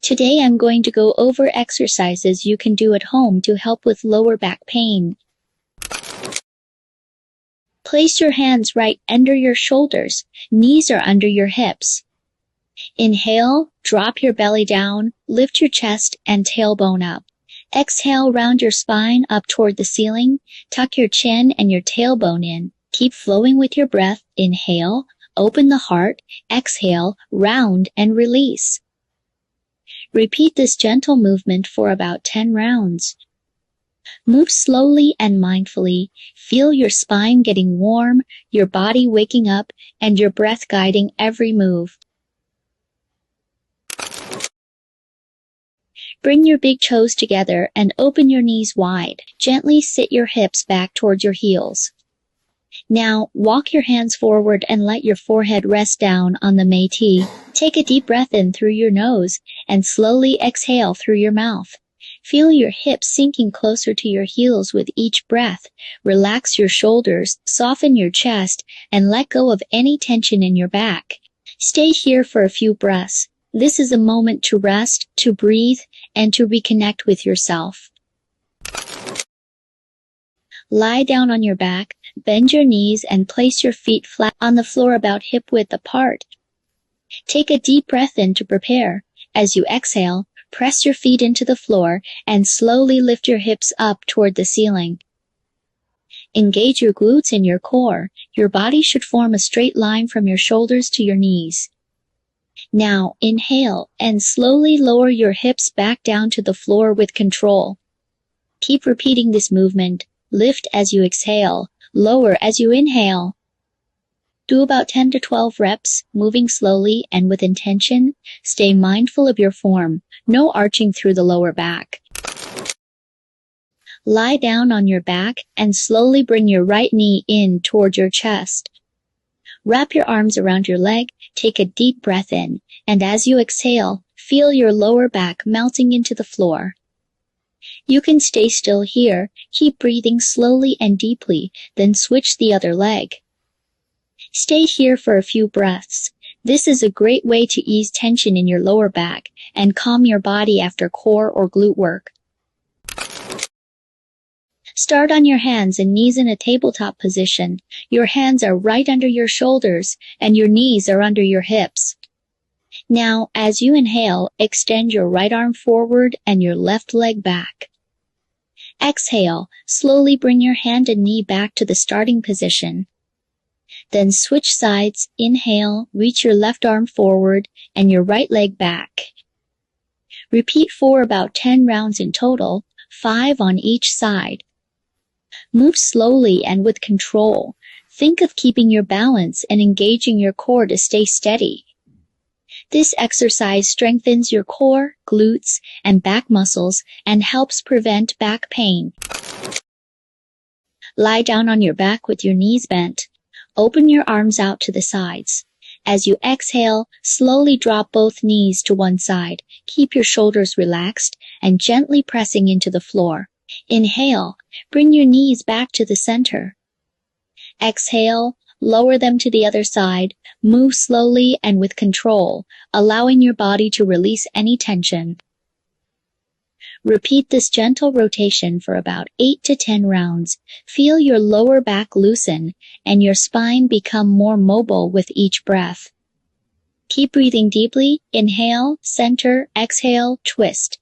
Today I'm going to go over exercises you can do at home to help with lower back pain. Place your hands right under your shoulders, knees are under your hips. Inhale, drop your belly down, lift your chest and tailbone up. Exhale, round your spine up toward the ceiling, tuck your chin and your tailbone in. Keep flowing with your breath. Inhale, open the heart, exhale, round and release. Repeat this gentle movement for about 10 rounds. Move slowly and mindfully. Feel your spine getting warm, your body waking up, and your breath guiding every move. Bring your big toes together and open your knees wide. Gently sit your hips back towards your heels. Now, walk your hands forward and let your forehead rest down on the métis. Take a deep breath in through your nose and slowly exhale through your mouth. Feel your hips sinking closer to your heels with each breath. Relax your shoulders, soften your chest, and let go of any tension in your back. Stay here for a few breaths. This is a moment to rest, to breathe, and to reconnect with yourself. Lie down on your back, bend your knees, and place your feet flat on the floor about hip-width apart. Take a deep breath in to prepare. As you exhale, press your feet into the floor and slowly lift your hips up toward the ceiling. Engage your glutes and your core. Your body should form a straight line from your shoulders to your knees. Now, inhale and slowly lower your hips back down to the floor with control. Keep repeating this movement. Lift as you exhale, lower as you inhale. Do about 10 to 12 reps, moving slowly and with intention. Stay mindful of your form, no arching through the lower back. Lie down on your back and slowly bring your right knee in toward your chest. Wrap your arms around your leg, take a deep breath in, and as you exhale, feel your lower back melting into the floor. You can stay still here, keep breathing slowly and deeply, then switch the other leg. Stay here for a few breaths. This is a great way to ease tension in your lower back and calm your body after core or glute work. Start on your hands and knees in a tabletop position. Your hands are right under your shoulders and your knees are under your hips. Now, as you inhale, extend your right arm forward and your left leg back. Exhale, slowly bring your hand and knee back to the starting position. Then switch sides. Inhale, reach your left arm forward and your right leg back. Repeat for about 10 rounds in total, 5 on each side. Move slowly and with control. Think of keeping your balance and engaging your core to stay steady. This exercise strengthens your core, glutes, and back muscles and helps prevent back pain. Lie down on your back with your knees bent. Open your arms out to the sides. As you exhale, slowly drop both knees to one side. Keep your shoulders relaxed and gently pressing into the floor. Inhale, bring your knees back to the center. Exhale, lower them to the other side. Move slowly and with control, allowing your body to release any tension. Repeat this gentle rotation for about 8 to 10 rounds. Feel your lower back loosen and your spine become more mobile with each breath. Keep breathing deeply. Inhale, center, exhale, twist.